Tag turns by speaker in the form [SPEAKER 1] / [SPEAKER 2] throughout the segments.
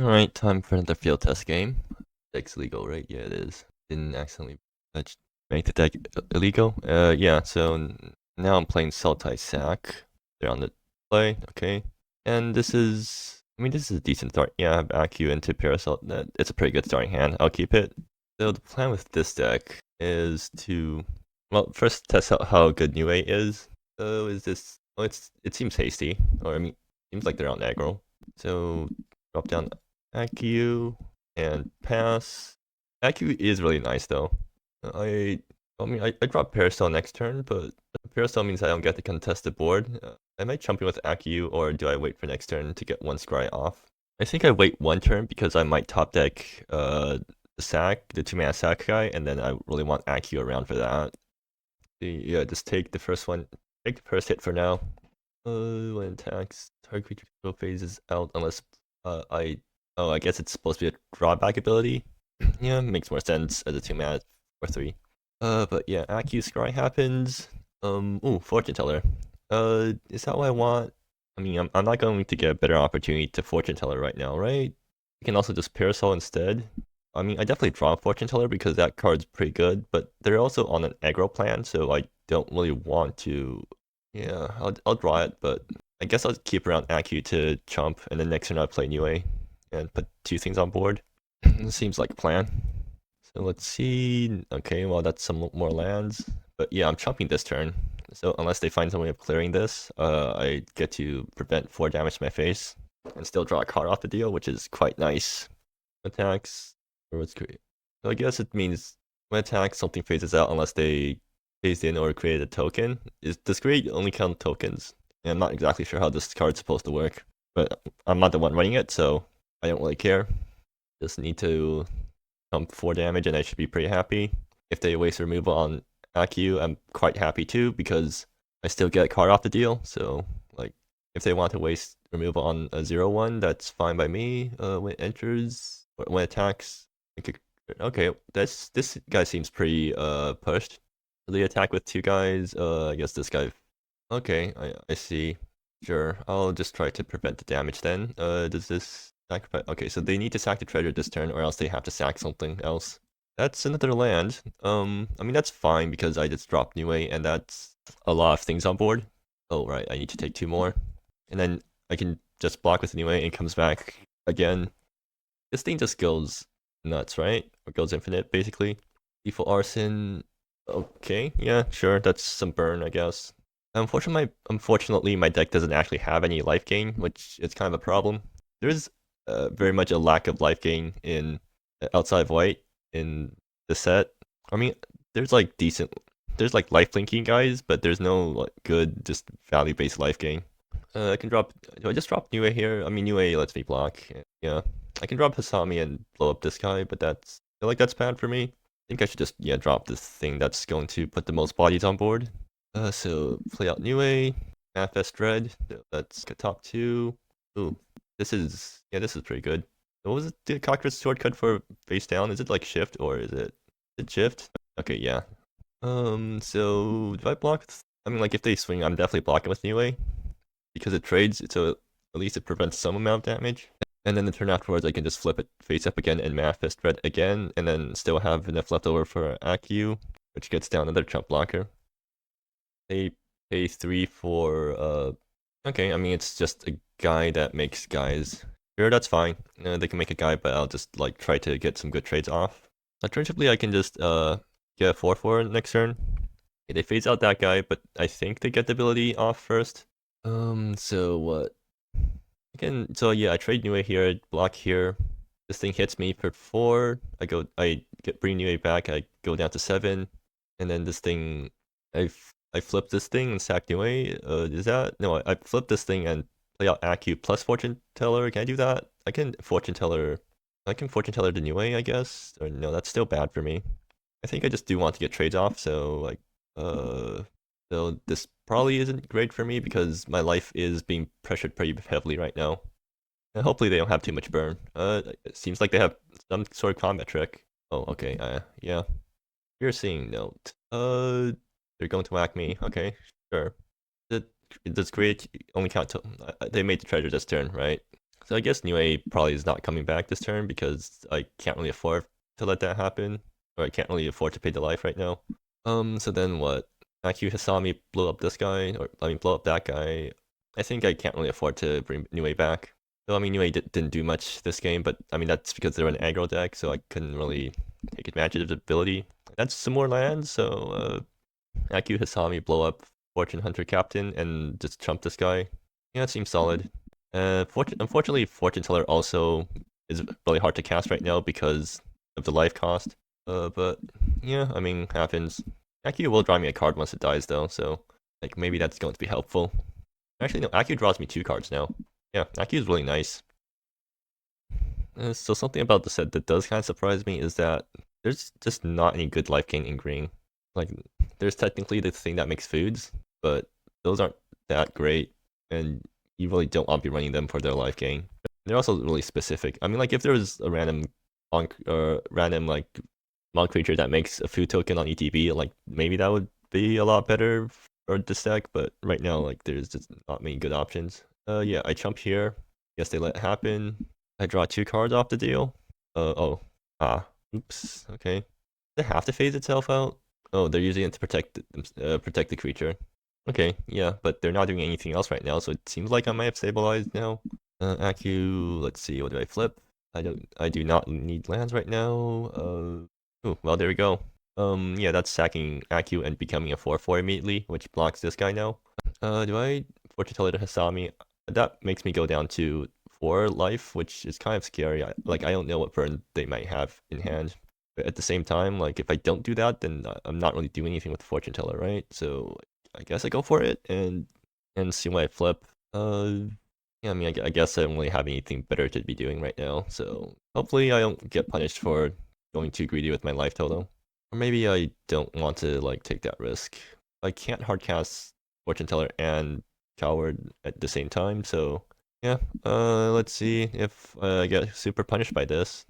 [SPEAKER 1] Alright, time for another field test game. Deck's illegal, right? Yeah, it is. Didn't accidentally make the deck illegal. Yeah, so now I'm playing Sultai Sack. They're on the play, okay. And this is, this is a decent start. Yeah, I have AQ into Parasol. It's a pretty good starting hand. I'll keep it. So the plan with this deck is to, well, first test out how good New A is. So is this, well, it seems hasty, or seems like they're on aggro. So drop down AQ and pass. AQ is really nice though. I drop Parasol next turn, but Parasol means I don't get to contest the board. I might jump in with AQ, or do I wait for next turn to get one scry off? I think I wait one turn because I might top deck the sack, the 2-mana sack guy, and then I really want AQ around for that. Yeah, just take the first one. Take the first hit for now. When attacks, target creature control phases out unless I guess it's supposed to be a drawback ability. Yeah, makes more sense as a 2-mana for 3. But yeah, AQ Scry happens. Ooh, Fortune Teller. Is that what I want? I'm not going to get a better opportunity to Fortune Teller right now, right? I can also just Parasol instead. I definitely draw Fortune Teller because that card's pretty good, but they're also on an aggro plan, so I don't really want to. Yeah, I'll draw it, but I guess I'll keep around AQ to chump, and then next turn I'll play New A and put 2 things on board. Seems like a plan. So let's see. Okay, well that's some more lands. But yeah, I'm chopping this turn. So unless they find some way of clearing this, I get to prevent 4 damage to my face and still draw a card off the deal, which is quite nice. Attacks, or what's great? So I guess it means when attacks, something phases out unless they phased in or created a token. Does create only count tokens? And I'm not exactly sure how this card's supposed to work, but I'm not the one running it, so I don't really care. Just need to pump 4 damage and I should be pretty happy. If they waste removal on AQ, I'm quite happy too, because I still get a card off the deal. So, like, if they want to waste removal on a 0/1, that's fine by me. When it enters, or when it attacks, okay, this guy seems pretty pushed. They attack with 2 guys. I guess this guy. Okay, I see. Sure, I'll just try to prevent the damage then. Does this sacrifice? Okay, so they need to sack the treasure this turn, or else they have to sack something else. That's another land. That's fine because I just dropped New A, and that's a lot of things on board. Oh, right, I need to take 2 more. And then I can just block with New A and comes back again. This thing just goes nuts, right? Or goes infinite, basically. Default Arson. Okay, yeah, sure, that's some burn, I guess. Unfortunately, my deck doesn't actually have any life gain, which is kind of a problem. There's very much a lack of life gain in outside of white in the set. There's like there's like life linking guys, but there's no like good just value based life gain. I can drop. Do I just drop New A here? New A lets me block. Yeah, I can drop Hasami and blow up this guy, but I feel like that's bad for me. I think I should just drop this thing that's going to put the most bodies on board. So play out New A, Manifest Dread. That's top 2. Ooh, this is pretty good. What was it? The Cockroach shortcut for face down? Is it like shift or is it shift? Okay, yeah. So do I block? Like if they swing, I'm definitely blocking with New A because it trades, so at least it prevents some amount of damage. And then the turn afterwards, I can just flip it face up again and Manifest Dread again, and then still have enough left over for AQ, which gets down another chump blocker. They pay 3 for okay, it's just a guy that makes guys. Sure, that's fine. They can make a guy, but I'll just like try to get some good trades off. Alternatively, I can just get a 4/4 next turn. Okay, they phase out that guy, but I think they get the ability off first. So what? So yeah, I trade New A here, block here. This thing hits me for 4. I bring New A back. I go down to 7, and then this thing, I flip this thing and sack New A. Is that no? I flip this thing and play out AQ plus Fortune Teller. Can I do that? I can Fortune Teller. I can Fortune Teller to New A, I guess. Or no, that's still bad for me. I think I just do want to get trades off. So like, so this probably isn't great for me because my life is being pressured pretty heavily right now. And hopefully they don't have too much burn. It seems like they have some sort of combat trick. Oh, okay, yeah. Piercing note. They're going to whack me. Okay, sure. Does create only count to... They made the treasure this turn, right? So I guess Niue probably is not coming back this turn because I can't really afford to let that happen, or I can't really afford to pay the life right now. So then what? Aku Hisami blow up this guy, or I mean blow up that guy. I think I can't really afford to bring Niue back. So I mean Niue didn't do much this game, but I mean that's because they're an aggro deck, so I couldn't really take advantage of the ability. That's some more lands, so Aku Hisami blow up Fortune Hunter Captain and just trump this guy. Yeah, it seems solid. Unfortunately, Fortune Teller also is really hard to cast right now because of the life cost. But yeah, I mean, happens. Aku will draw me a card once it dies though, so like maybe that's going to be helpful. Actually, no, Aku draws me 2 cards now. Yeah, Aku is really nice. So something about the set that does kind of surprise me is that there's just not any good life gain in green. Like, there's technically the thing that makes foods, but those aren't that great, and you really don't want to be running them for their life gain. They're also really specific. I mean, like if there was a random like mon creature that makes a food token on ETB, like maybe that would be a lot better for this deck. But right now, like there's just not many good options. Yeah, I jump here. Guess they let it happen. I draw 2 cards off the deal. Oops. Okay. They have to phase itself out. Oh, they're using it to protect the creature. Okay, yeah, but they're not doing anything else right now, so it seems like I might have stabilized now. Aku, let's see, what do I flip? I do not need lands right now. Oh, well, there we go. Yeah, that's sacking Aku and becoming a 4/4 immediately, which blocks this guy now. Do I Fortune Teller to Hasami? That makes me go down to 4 life, which is kind of scary. I don't know what burn they might have in hand. But at the same time, like if I don't do that, then I'm not really doing anything with the Fortune Teller, right? So I guess I go for it and see what I flip. Yeah, I mean, I guess I don't really have anything better to be doing right now. So hopefully I don't get punished for going too greedy with my life total. Or maybe I don't want to like take that risk. I can't hardcast Fortune Teller and Coward at the same time, so yeah. Let's see if I get super punished by this.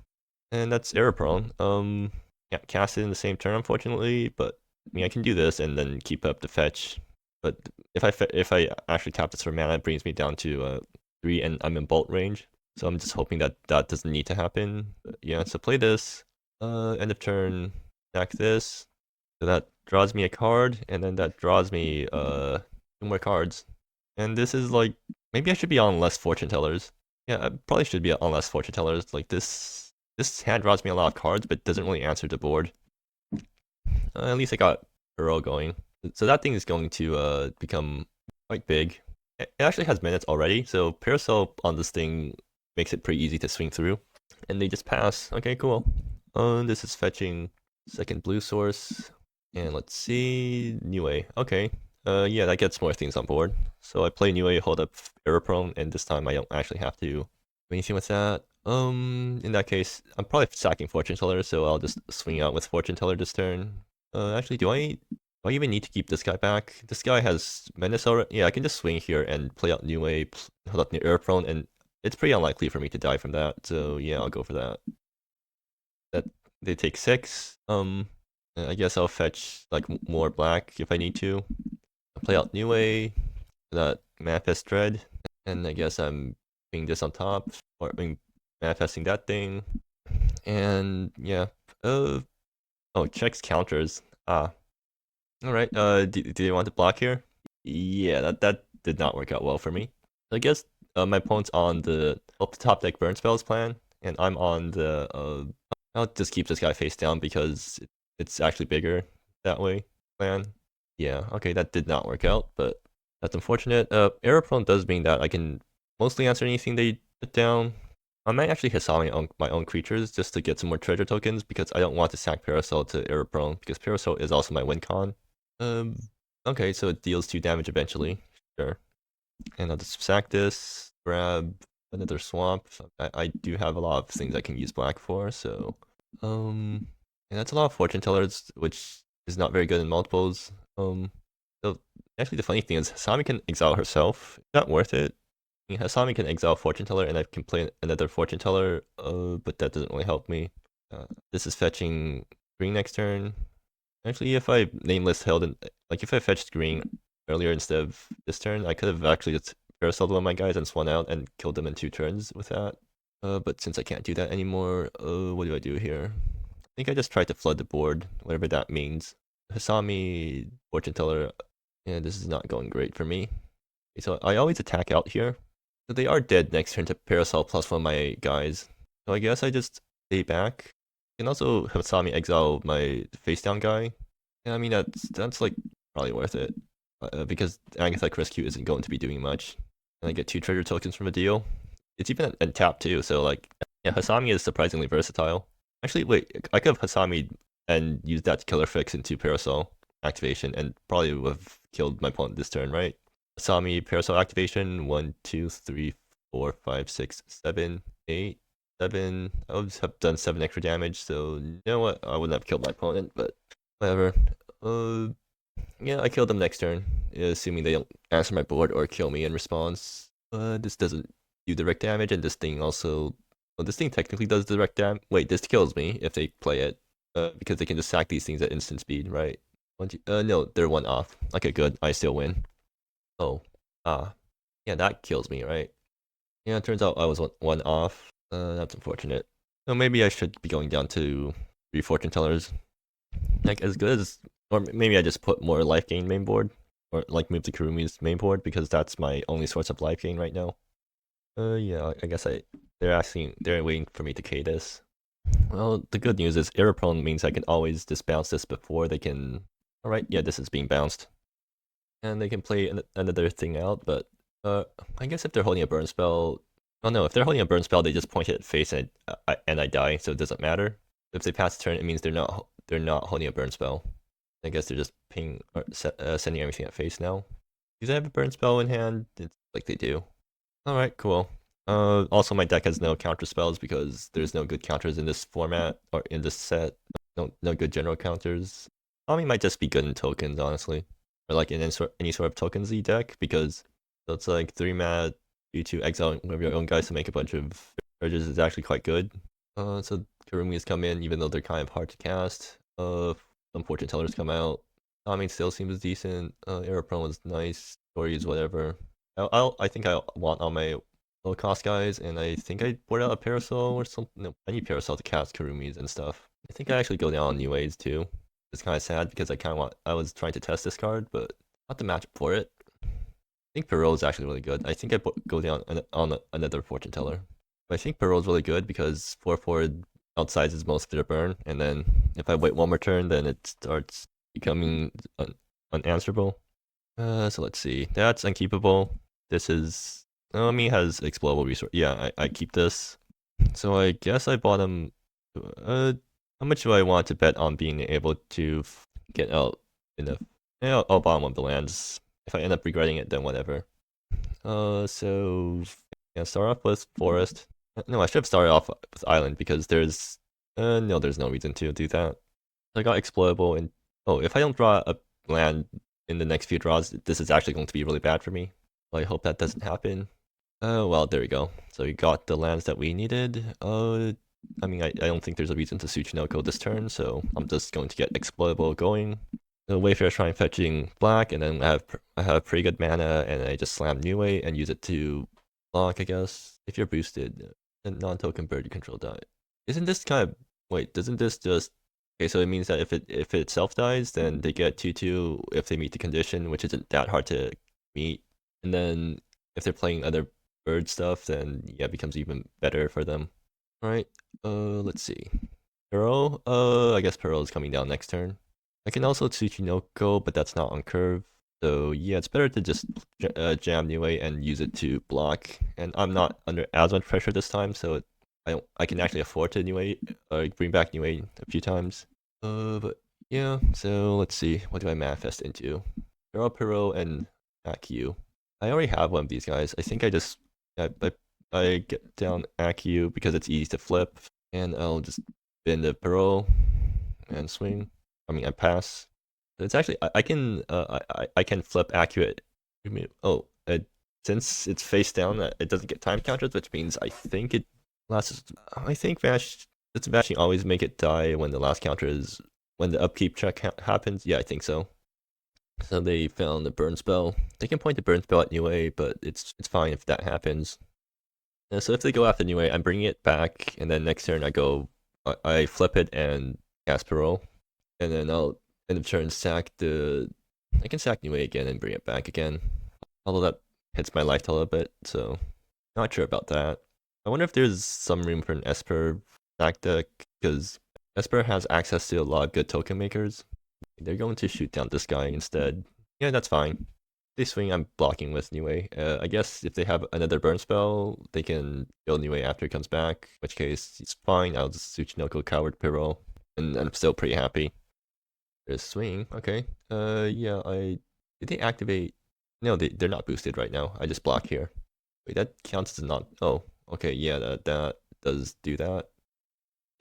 [SPEAKER 1] And that's error prone. Can't cast it in the same turn, unfortunately, but I mean I can do this and then keep up the fetch. But if I actually tap this for mana, it brings me down to 3, and I'm in bolt range. So I'm just hoping that that doesn't need to happen. But yeah, so play this. End of turn, sack this. So that draws me a card, and then that draws me 2 more cards. And this is like, maybe I should be on less Fortune Tellers. Yeah, I probably should be on less Fortune Tellers. Like this hand draws me a lot of cards, but doesn't really answer the board. At least I got Earl going. So that thing is going to become quite big. It actually has minutes already, so Parasol on this thing makes it pretty easy to swing through. And they just pass. Okay, cool. This is fetching second blue source. And let's see, Niue. Okay. Yeah, that gets more things on board. So I play Niue, hold up error prone, and this time I don't actually have to do anything with that. In that case, I'm probably sacking Fortune Teller, so I'll just swing out with Fortune Teller this turn. Actually, do I even need to keep this guy back? This guy has menace already. Yeah, I can just swing here and play out Niue, hold up near error prone, and it's pretty unlikely for me to die from that. So yeah, I'll go for that. That they take 6. I guess I'll fetch like more black if I need to. I'll play out Niue, that manifest dread, and I guess I'm putting this on top, or manifesting that thing, and yeah. Oh, checks counters. All right. Do you want to block here? Yeah, that did not work out well for me. I guess my opponent's on the top deck burn spells plan, and I'm on the I'll just keep this guy face down because it's actually bigger that way plan. Yeah, okay, that did not work out, but that's unfortunate. Error prone does mean that I can mostly answer anything they put down. I might actually Hisami my own creatures just to get some more treasure tokens because I don't want to sack Parasol to error prone because Parasol is also my win con. Okay, so it deals 2 damage eventually. Sure. And I'll just sack this, grab another swamp. I do have a lot of things I can use black for, so and that's a lot of Fortune Tellers, which is not very good in multiples. So actually the funny thing is Hasami can exile herself. It's not worth it. I mean, Hasami can exile Fortune Teller and I can play another Fortune Teller, but that doesn't really help me. This is fetching green next turn. Actually, if I nameless held like if I fetched green earlier instead of this turn, I could have actually just parasoled one of my guys and swung out and killed them in 2 turns with that. But since I can't do that anymore, what do I do here? I think I just tried to flood the board, whatever that means. Hasami, Fortune Teller, yeah, this is not going great for me. Okay, so I always attack out here. So they are dead next turn to Parasol plus one of my guys. So I guess I just stay back. I can also Hasami exile my face down guy. Yeah, I mean, that's like probably worth it. Because Agatha Rescue isn't going to be doing much. And I get 2 treasure tokens from a deal. It's even in tap too, so like, yeah, Hasami is surprisingly versatile. Actually, wait, I could have Hasami and use that to killer fix into Parasol activation and probably would have killed my opponent this turn, right? Hasami Parasol activation, 1, 2, 3, 4, 5, 6, 7, 8, 7. I would have done 7 extra damage, so you know what? I wouldn't have killed my opponent, but whatever. Yeah, I killed them next turn, assuming they don't answer my board or kill me in response. This doesn't do direct damage, and this thing also... Well, this thing technically does direct damage. Wait, this kills me if they play it. Because they can just sack these things at instant speed, right? No, they're 1 off. Okay, good. I still win. Oh. Yeah, that kills me, right? Yeah, it turns out I was 1 off. That's unfortunate. So maybe I should be going down to 3 Fortune Tellers. Like, as good as... Or maybe I just put more life gain main board. Or, like, move to Kurumi's main board, because that's my only source of life gain right now. Yeah, I guess they're waiting for me to K this. Well, the good news is error prone means I can always just bounce this before they can... Alright, yeah, this is being bounced. And they can play another thing out, but I guess if they're holding a burn spell... Oh no, if they're holding a burn spell, they just point it at face and I die, so it doesn't matter. If they pass the turn, it means they're not holding a burn spell. I guess they're just sending everything at face now. Do they have a burn spell in hand? It's like they do. Alright, cool. Also my deck has no counter spells because there's no good counters in this format, or in this set. No good general counters. Tommy might just be good in tokens, honestly. Or like in any sort of tokens-y deck, because so it's like 3 mana, due to exile one of your own guys to make a bunch of charges is actually quite good. So Kurumi's come in, even though they're kind of hard to cast. Some Fortune Tellers come out. Tommy still seems decent. Error Prone was nice. Stories, whatever. I think I want all my low cost guys, and I think I board out a Parasol or something. No, I need Parasol to cast Kurumis and stuff. I think I actually go down on New Ways too. It's kind of sad because I was trying to test this card, but not the matchup for it. I think Perot is actually really good. I think I go down on another Fortune Teller. But I think Perot is really good because 4/4 outsizes most of their burn, and then if I wait 1 more turn, then it starts becoming unanswerable. So let's see. That's unkeepable. This is... Naomi has explodable resource. Yeah, I keep this. So I guess I bought him... how much do I want to bet on being able to get out enough? Yeah, I'll buy one of the lands. If I end up regretting it, then whatever. So... Yeah, start off with Forest. No, I should have started off with Island, because there's... no, there's no reason to do that. I got exploitable, and... Oh, if I don't draw a land in the next few draws, this is actually going to be really bad for me. Well, I hope that doesn't happen. Well, there we go. So we got the lands that we needed. I mean, I don't think there's a reason to Tsuchinoko this turn, so I'm just going to get exploitable going. The Wayfarer Shrine fetching black, and then I have pretty good mana, and I just slam New Way and use it to block, I guess. If you're boosted, and non-token bird you control die. Isn't this kind of... Wait, doesn't this just... Okay, so it means that if it itself dies, then they get 2/2 if they meet the condition, which isn't that hard to meet. And then if they're playing other bird stuff, then yeah, it becomes even better for them. Alright, let's see. Pearl? I guess Pearl is coming down next turn. I can also Tsuchinoko, but that's not on curve. So yeah, it's better to just jam New Way and use it to block. And I'm not under as much pressure this time, so I can actually afford to bring back New Way a few times. But yeah, so let's see. What do I manifest into? Pearl, and Akyu. I already have one of these guys. I think I get down Akyu because it's easy to flip, and I'll just bend the Pearl and swing. I mean, I pass. It's actually I can flip Akyu. Since it's face down, it doesn't get time counters, which means I think it lasts. I think does Vashing always make it die when the last counter is when the upkeep check happens? Yeah, I think so. So they found the burn spell. They can point the burn spell at Niue, but it's fine if that happens. So if they go after Niue, I'm bringing it back, and then next turn I flip it and cast Parole, and then I'll end of turn sack I can sack Niue again and bring it back again. Although that hits my life a little bit, so not sure about that. I wonder if there's some room for an Esper sack deck, because Esper has access to a lot of good token makers. They're going to shoot down this guy instead. Yeah, that's fine. They swing, I'm blocking with Niue. I guess if they have another burn spell, they can kill Niue after it comes back, in which case it's fine. I'll just Tsuchinoko Coward Piro, and I'm still pretty happy. There's swing, okay. Yeah, did they activate? No, they're not boosted right now. I just block here. Wait, that counts as not. Oh, okay, yeah, that does do that.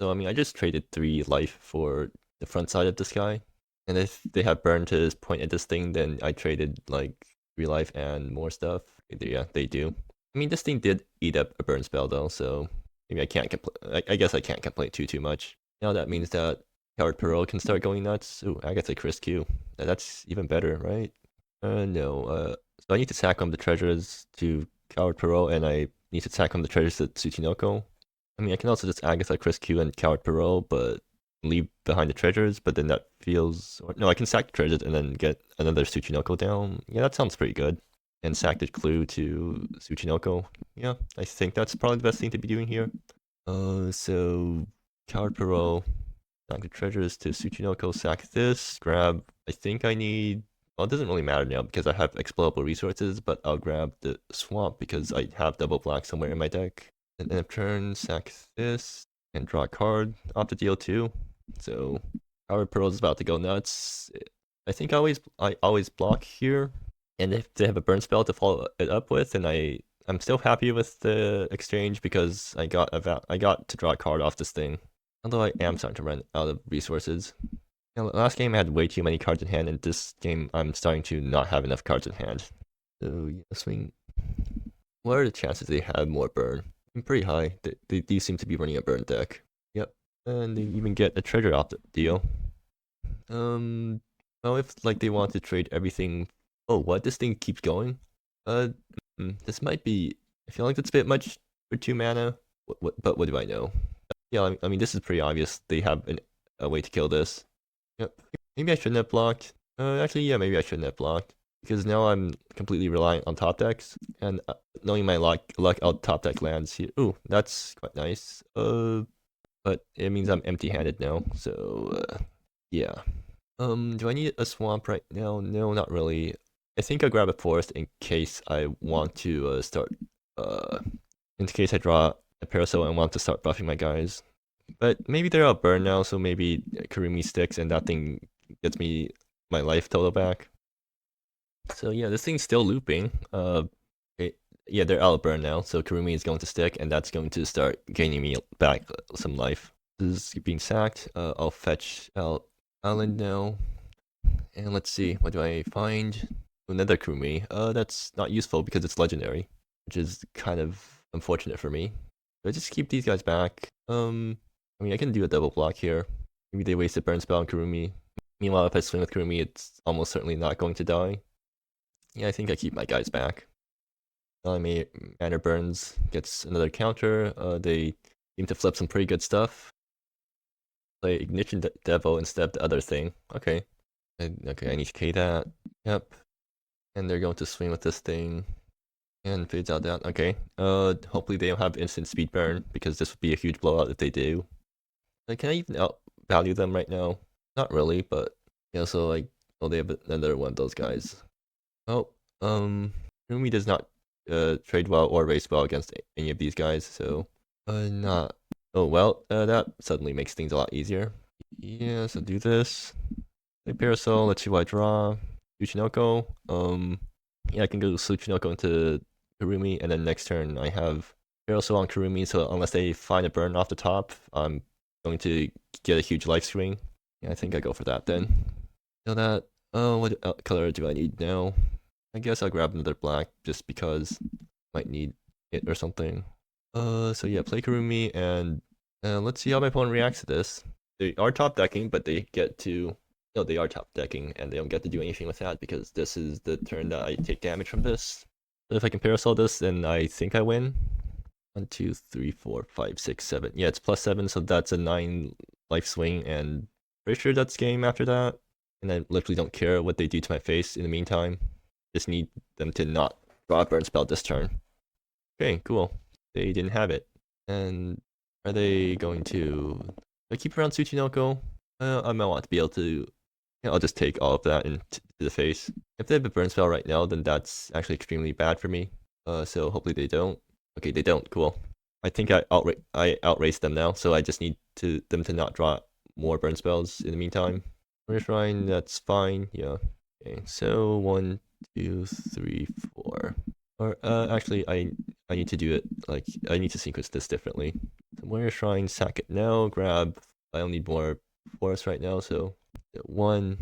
[SPEAKER 1] So I mean, I just traded 3 life for the front side of this guy. And if they have burn to point at this thing, then I traded like 3 life and more stuff. Yeah, they do. I mean, this thing did eat up a burn spell though, so maybe I can't complain. I guess I can't complain too much. Now that means that Coward Parole can start going nuts. Ooh, I get a Chris Q. That's even better, right? No. So I need to sack on the treasures to Coward Parole, and I need to sack on the treasures to Tsuchinoko. I mean, I can also just Agatha, Chris Q, and Coward Parole, but leave behind the treasures, but then that feels... No, I can sack the treasures and then get another Tsuchinoko down. Yeah, that sounds pretty good. And sack the clue to Tsuchinoko. Yeah, I think that's probably the best thing to be doing here. So... Coward Parole, sack the treasures to Tsuchinoko, sack this, grab... I think I need... Well, it doesn't really matter now because I have explodable resources, but I'll grab the swamp because I have double black somewhere in my deck. And end of turn, sack this, and draw a card off the deal too. So Coward Pearl is about to go nuts. I think I always block here, and if they have a burn spell to follow it up with, and I'm still happy with the exchange because I got to draw a card off this thing. Although I am starting to run out of resources. You know, last game I had way too many cards in hand, and this game I'm starting to not have enough cards in hand. So yeah, swing. What are the chances they have more burn? Pretty high. They do seem to be running a burn deck. Yep. And they even get a treasure off the deal. Well, if like they want to trade everything. Oh, what? This thing keeps going? This might be. I feel like that's a bit much for 2 mana. But what do I know? Yeah, I mean this is pretty obvious. They have a way to kill this. Yep. Maybe I shouldn't have blocked. Actually, yeah, maybe I shouldn't have blocked because now I'm completely reliant on top decks, and knowing my luck out top deck lands here. Ooh, that's quite nice. But it means I'm empty-handed now. So, yeah. Do I need a swamp right now? No, not really. I think I'll grab a forest in case I want to start. In case I draw a parasol and want to start buffing my guys. But maybe they're all burned now, so maybe Karumi sticks and that thing gets me my life total back. So yeah, this thing's still looping. Yeah, they're out of burn now, so Karumi is going to stick, and that's going to start gaining me back some life. This is being sacked. I'll fetch out Island now. And let's see, what do I find? Another Karumi. That's not useful because it's legendary, which is kind of unfortunate for me. So I just keep these guys back. I mean, I can do a double block here. Maybe they waste a burn spell on Karumi. Meanwhile, if I swing with Karumi, it's almost certainly not going to die. Yeah, I think I keep my guys back. Manor Burns gets another counter. They seem to flip some pretty good stuff. Play Ignition Devil instead of the other thing. Okay. Okay, I need to K that. Yep. And they're going to swing with this thing. And fades out down. Okay. Hopefully they don't have instant speed burn because this would be a huge blowout if they do. Can I even outvalue them right now? Not really, but yeah. So like, oh, they have another one of those guys. Oh, Rumi does not trade well or race well against any of these guys. So not. Oh well, that suddenly makes things a lot easier. Yeah. So do this. Play Parasol. Let's see what I draw. Tsuchinoko. Yeah, I can go Tsuchinoko into Karumi, and then next turn I have Parasol on Karumi, so unless they find a burn off the top, I'm going to get a huge life swing. Yeah, I think I go for that then. So that, what color do I need now? I guess I'll grab another black just because I might need it or something. So yeah, play Karumi, and let's see how my opponent reacts to this. They are top decking, but they get to No, they are top decking, and they don't get to do anything with that because this is the turn that I take damage from this. So if I can parasol this, then I think I win. 1, 2, 3, 4, 5, 6, 7. Yeah, it's +7, so that's a 9 life swing, and pretty sure that's game after that. And I literally don't care what they do to my face in the meantime. Just need them to not draw a burn spell this turn. Okay, cool. They didn't have it. And are they going to... I keep around Tsuchinoko? I might want to be able to... Yeah, I'll just take all of that into the face. If they have a burn spell right now, then that's actually extremely bad for me. So hopefully they don't. Okay, they don't. Cool. I think I outraced them now, so I just need them to not draw more burn spells in the meantime. Warrior Shrine, that's fine. Yeah. Okay, so 1, 2, 3, 4. Or actually, I need to do it like I need to sequence this differently. So Warrior Shrine, sack it now. Grab. I don't need more forest right now, so 1,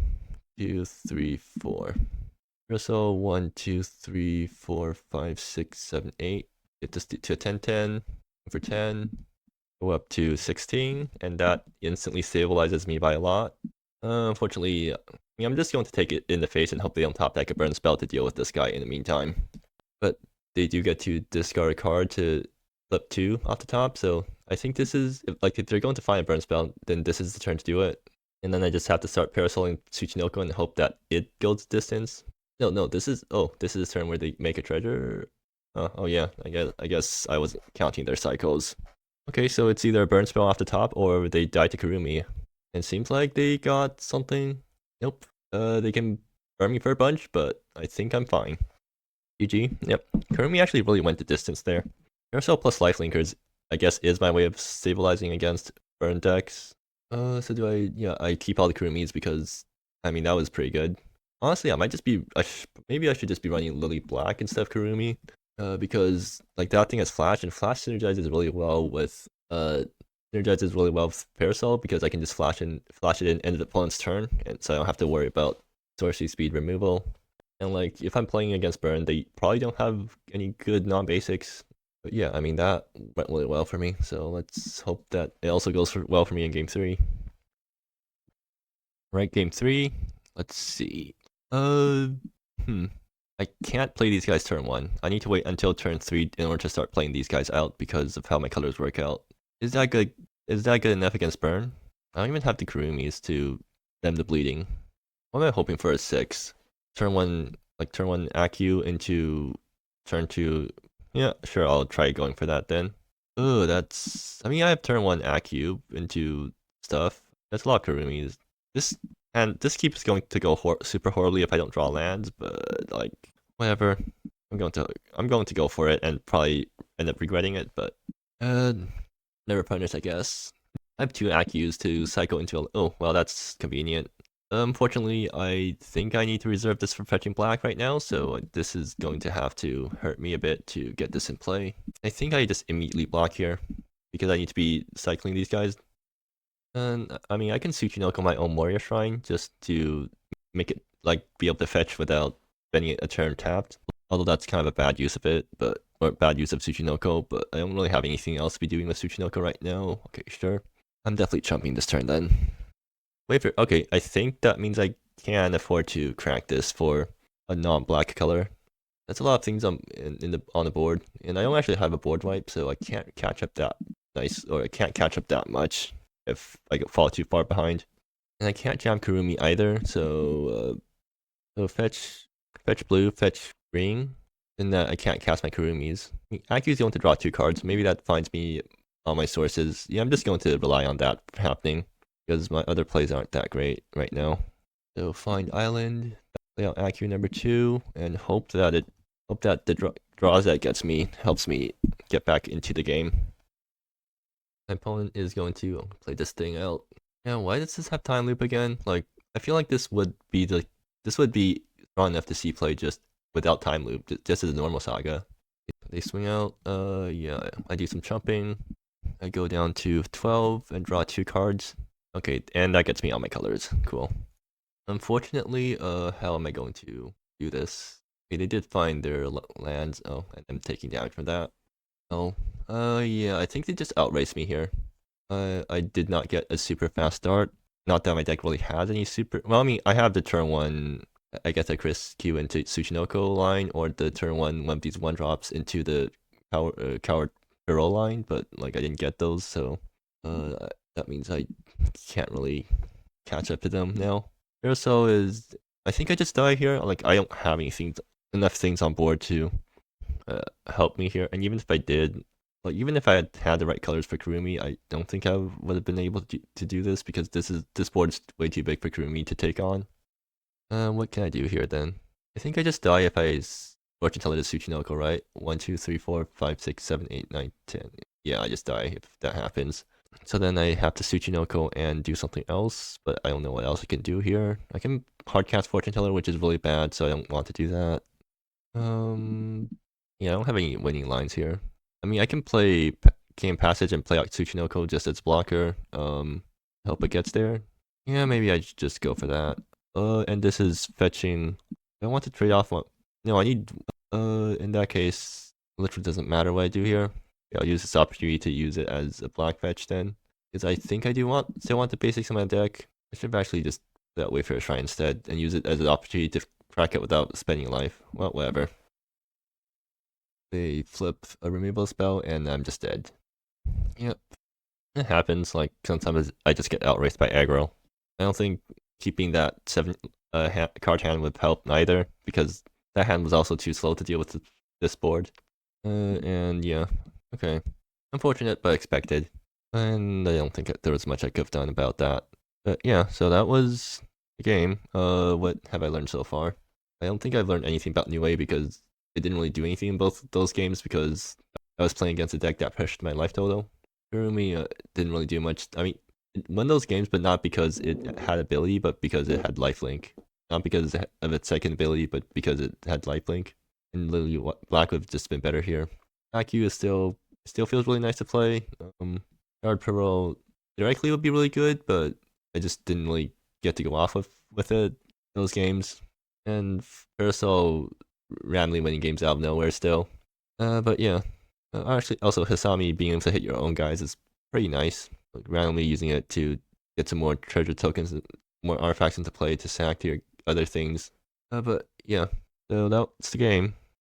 [SPEAKER 1] 2, 3, 4. So 1, 2, 3, 4, 5, 6, 7, 8. Get this to a 10-10 for 10. Go up to 16, and that instantly stabilizes me by a lot. Unfortunately, I'm just going to take it in the face and hope they don't top deck a burn spell to deal with this guy in the meantime. But they do get to discard a card to flip 2 off the top, so I think this is, if they're going to find a burn spell, then this is the turn to do it. And then I just have to start parasoling Tsuchinoko and hope that it goes distance. No, this is a turn where they make a treasure. Oh yeah, I guess I wasn't counting their cycles. Okay, so it's either a burn spell off the top or they die to Kurumi. It seems like they got something. Nope. They can burn me for a bunch, but I think I'm fine. GG. Yep. Kurumi actually really went the distance there. Carousel plus Lifelinkers, I guess, is my way of stabilizing against burn decks. So do I... Yeah, I keep all the Kurumis because, I mean, that was pretty good. Honestly, I might just be... maybe I should just be running Lily Black instead of Kurumi. Because, like, that thing has Flash, and Flash synergizes really well with... synergizes really well with Parasol because I can just flash it in end of the opponent's turn, and so I don't have to worry about sorcery speed removal. And like, if I'm playing against Burn, they probably don't have any good non-basics. But yeah, I mean, that went really well for me, so let's hope that it also goes well for me in Game 3. Right, Game 3. Let's see. I can't play these guys turn 1. I need to wait until turn 3 in order to start playing these guys out because of how my colors work out. Is that good? Is that good enough against Burn? I don't even have the Kurumis to stem the bleeding. What am I hoping for a 6? Turn 1 Accu into turn 2. Yeah, sure, I'll try going for that then. Oh, that's... I mean, I have turn 1 Accu into stuff. That's a lot of Kurumis. This keeps going to go super horribly if I don't draw lands, but like, whatever. I'm going to go for it and probably end up regretting it, but never punish, I guess. I have 2 Accus to cycle into a... Oh, well, that's convenient. Unfortunately, I think I need to reserve this for fetching black right now, so this is going to have to hurt me a bit to get this in play. I think I just immediately block here, because I need to be cycling these guys. And, I mean, I can Tsuchinoko my own Warrior Shrine, just to make it, like, be able to fetch without spending a turn tapped. Although that's kind of a bad use of it, or bad use of Tsuchinoko, but I don't really have anything else to be doing with Tsuchinoko right now. Okay, sure. I'm definitely chumping this turn then. Wait for... Okay, I think that means I can afford to crack this for a non-black color. That's a lot of things on the board, and I don't actually have a board wipe, so I can't catch up that I can't catch up that much if I fall too far behind. And I can't jam Kurumi either, so fetch blue, fetch green, and I can't cast my Kurumis. Accu's going to draw 2 cards, maybe that finds me on my sources. Yeah, I'm just going to rely on that happening, because my other plays aren't that great right now. So find island, play out Accu number 2, and hope that the draws that gets me helps me get back into the game. My opponent is going to play this thing out. Yeah, why does this have time loop again? Like, I feel like this would be strong enough to see play just without time loop, just as a normal saga. They swing out. Yeah, I do some chumping. I go down to 12 and draw 2 cards. Okay, and that gets me all my colors. Cool. Unfortunately, how am I going to do this? Okay, they did find their lands. Oh, and I'm taking damage from that. Oh, yeah, I think they just outraced me here. I did not get a super fast start, not that my deck really has any super. Well, I mean, I have the turn one. I get the Chris Q into Tsuchinoko line, or the turn one of these one drops into the Coward Hero line, but like I didn't get those, so that means I can't really catch up to them now. Aerosol is, I think I just die here. Like I don't have enough things on board to help me here, and even if I did, like even if I had the right colors for Kurumi, I don't think I would have been able to do this because this board's way too big for Kurumi to take on. What can I do here then? I think I just die if I fortune teller to Tsuchinoko, right? 1, 2, 3, 4, 5, 6, 7, 8, 9, 10. Yeah, I just die if that happens. So then I have to Tsuchinoko and do something else, but I don't know what else I can do here. I can hardcast Fortune Teller, which is really bad, so I don't want to do that. Yeah, I don't have any winning lines here. I mean, I can play Game Passage and play out Tsuchinoko just as blocker. Hope it gets there. Yeah, maybe I should just go for that. And this is fetching. I want to trade off one. No, I need. In that case, literally doesn't matter what I do here. Yeah, I'll use this opportunity to use it as a black fetch then, because I think I still want the basics in my deck. I should actually just put that Wayfarer Shrine instead and use it as an opportunity to crack it without spending life. Well, whatever. They flip a removal spell and I'm just dead. Yep. It happens, like sometimes I just get outraced by aggro. I don't think keeping that 7 card hand would help neither, because that hand was also too slow to deal with this board. And yeah, okay. Unfortunate, but expected. And I don't think there was much I could have done about that. But yeah, so that was the game. What have I learned so far? I don't think I've learned anything about New A because it didn't really do anything in both those games because I was playing against a deck that pushed my life total. Kurumi didn't really do much. I mean, it won those games, but not because it had ability, but because it had lifelink. Not because of its second ability, but because it had lifelink. And literally, Black would have just been better here. Aku is still feels really nice to play. Guard Pro theoretically would be really good, but I just didn't really get to go off with it those games. And Parasol randomly winning games out of nowhere still. But yeah, actually also Hisami being able to hit your own guys is pretty nice. Like randomly using it to get some more treasure tokens, more artifacts into play to sack your other things. But yeah, so that's the game.